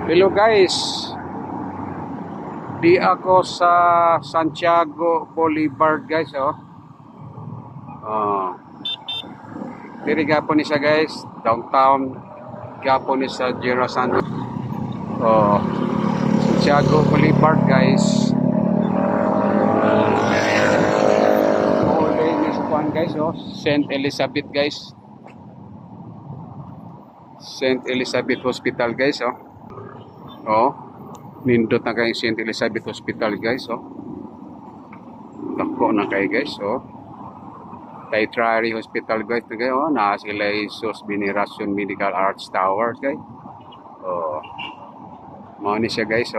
Hello guys, di ako sa Santiago Boulevard guys diri gapon ni siya guys, downtown gapon ni sa Girasan. Santiago Boulevard guys. Uli ni sa kuan guys St. Elizabeth guys. St. Elizabeth Hospital guys nindot na kayo St. Elizabeth Hospital guys tako na kayo guys Taitrari Hospital guys na kayo na sila Isos Veneration Medical Arts Towers guys mao ni siya guys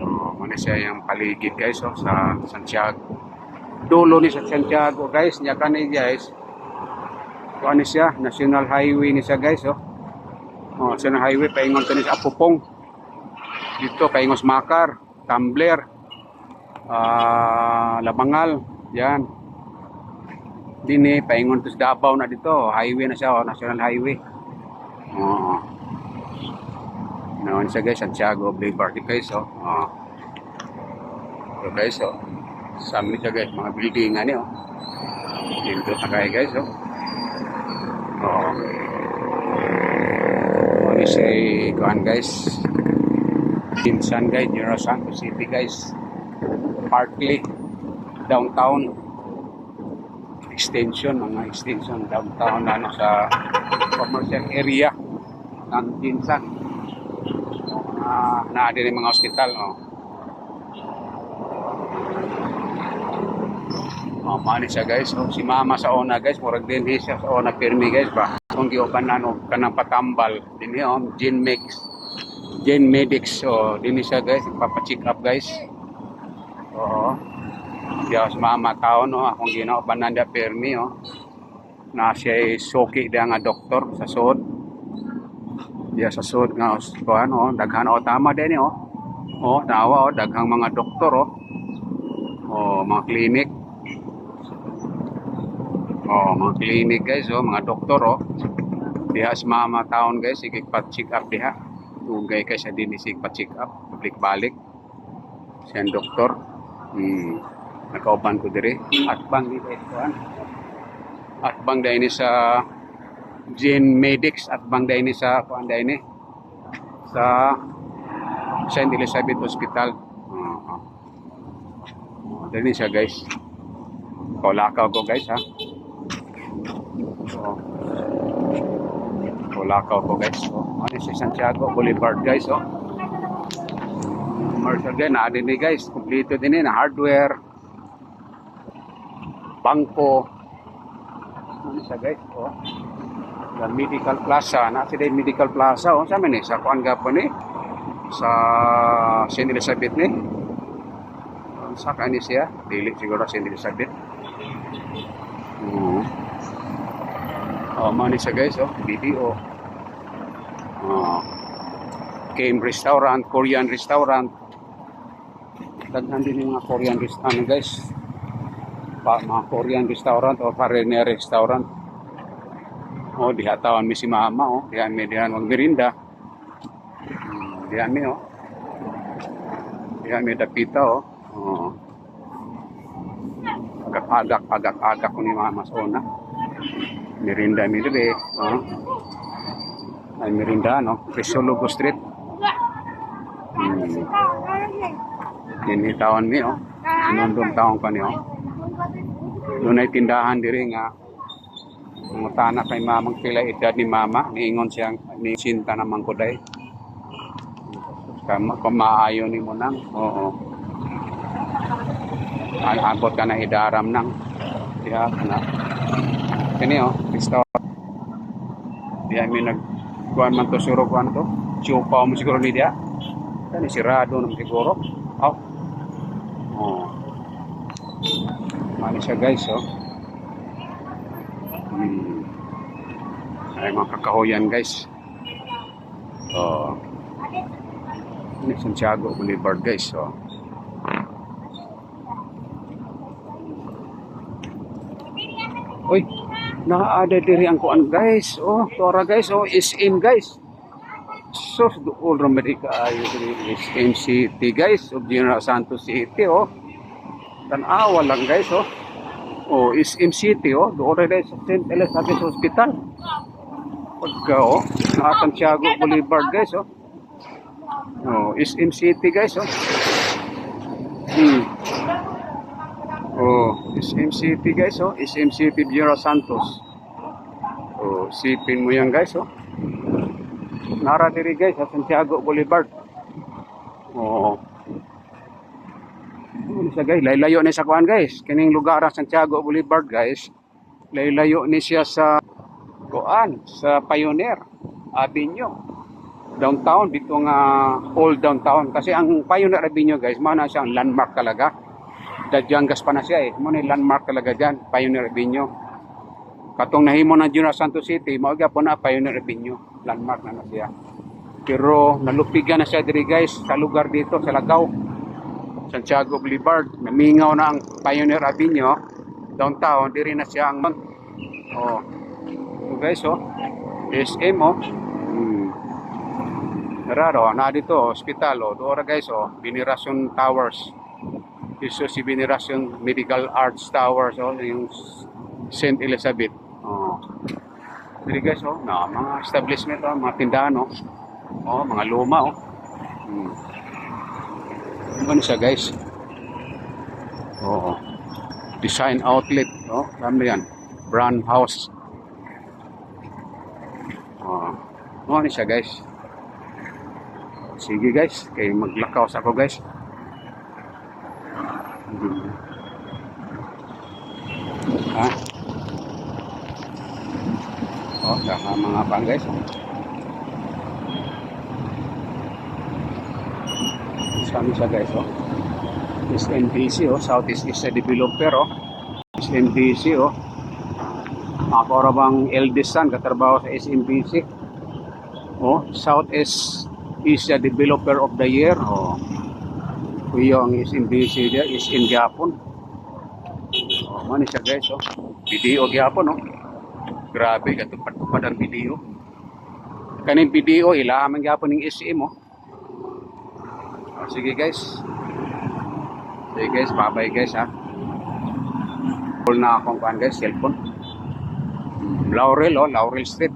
mao ni siya yung paligid guys sa Santiago, dulo ni sa Santiago guys nya kani guys kuan ni siya National Highway ni siya guys National Highway paingon to ni sa Apupong dito paingos Makar, Tumbler, Labangal, yan. Dini paingon to sa Davao na dito, highway na siya, National Highway. Naon siya guys, Santiago Boulevard guys So guys sami siya guys, mga building ani dito na kayo guys Ano siya kuan guys. Pinsan guys, General Santos City guys, Parkley, downtown, extension, mga extension downtown sa commercial area ng Pinsan. Na din mga hospital mani siya guys si mama sa ona guys, murag din siya sa ona pirmi guys ba kung gioban kanang patambal din Gen Medics dini siya guys, ipapacheck up guys diya sa mama tao akong ginaobanan da permi na siya soki da nga doktor sa suod diya sa suod nga kuan daghan tama din nawa daghang mga doktor mga klinik mga klinik guys mga doktor diha sa mama taon guys sige pa-check up diha tugay kay sa dinisig pa-check up balik-balik siyang doktor nakauban ko diri atbang dito atbang dahil sa Gen Medics atbang dahil sa kuan dahil sa St. Elizabeth Hospital dahil siya guys kaulakaw ko guys kaulakaw ko guys ano si Santiago Boulevard guys commercial din na din guys, kompleto din na hardware bangko ano siya guys the medical plaza na sila medical plaza sa amin sa kuan gapon sa St. Elizabeth sa kani siya dili siguro St. Elizabeth mani siya guys video Game Restaurant, Korean Restaurant. Daghan din yung mga Korean restaurant guys. Mga Korean Restaurant o Foreigner Restaurant. Dihatawan mi si mama dihan wag merinda. Dihan mi dapita agak-agak ko ni mama sa una. Merinda mi dili ay merinda Crisologo Street Dinitawan mi sinundong taong pa niyo doon ay tindahan diri nga mutana kay mamang pila edad ni mama niingon siyang ni Sinta naman ko day kung maayo ni mo nang abot ka na idaram nang diha na kini restaurant diha mi kuan man to suro kuan to chupa mo siguro ni dia kan sirado naman siguro mali siya guys ay mga kakahoyan guys ini Santiago Boulevard guys Uy, naa-ada diri ang kuan guys. Tora guys, is in guys. So, doon ramadi ka ayo is MCT guys, of General Santos City, oh. Tanawa lang guys, oh. Oh, is MCT, oh. Doon rin sa St. Elizabeth Hospital. Pagka, oh, na Santiago Boulevard guys, oh. Oh, is MCT guys, oh. Oh, is MCT guys, oh. Is MCT General Santos. Oh, sipin mo yan guys, oh. Nara diri guys sa Santiago Boulevard. Oh. Ano siya guys, laylayo ni sa kuan guys. Kining lugar sa Santiago Boulevard guys. Laylayo ni siya sa kuan, sa Pioneer Avenue. Downtown dito nga old downtown kasi ang Pioneer Avenue guys, mao na siyang landmark talaga. Dadyangas pa na siya eh. Mo ni landmark talaga diyan, Pioneer Avenue. Katong nahimo ng General Santos City, mao gyapon na Pioneer Avenue, landmark na siya. Pero nalupigan na siya diri guys sa lugar dito sa Lagaw, Santiago Boulevard. Namingaw na ang Pioneer Avenue, downtown diri na siya ang oh. So guys, oh. SM, oh. Raro na dito hospital, oh. Doora guys, oh, Veneration Towers. Iso si Veneration Medical Arts Towers, oh, yung St. Elizabeth. Oh. Dili guys, oh, na mga establishment, oh, mga tindahan, oh. Oh, mga luma, oh. Ano siya, guys? Oh. Design outlet, oh. Ano yan? Brand house. Oh. Ano siya, guys? Sige, guys. Kaya maglakaw sa ako, guys. Ha? Oh, saka mga pang guys. Kami siya guys, oh. SMBC, oh. Southeast Asia Developer, oh. SMBC, oh. Ako bang eldest son, katrabaho sa SMBC. Oh, Southeast Asia Developer of the Year, oh. Kuya ang SMBC dia is in Japon. Oh, man siya guys, oh. Video gyapon, oh. Grabe katupad ang video. Kaning video ilaman gyapon ning SM, oh. Oh, sige guys. Sige guys, bye-bye guys, ha. Full na akong kuan guys, cellphone. Laurel, oh, Laurel Street.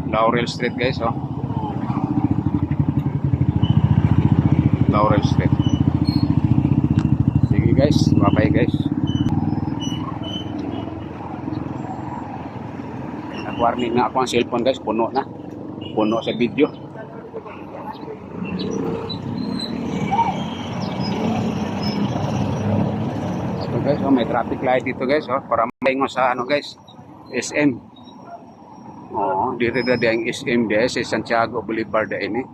Laurel Street guys, oh. Laurel Street. Sige guys, bye-bye guys. Nag-warning na ako ang cellphone guys, puno na. Puno sa video. So guys, oh, may traffic light dito guys, oh, para maingon sa ano guys, SM. Oh, dito na ang SM guys, sa Santiago Boulevard ini.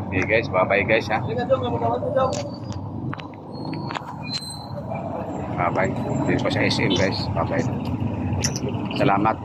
Okay guys, bye-bye guys, ha. Bye-bye. Dito pa sa SM guys. Bye-bye. Salamat.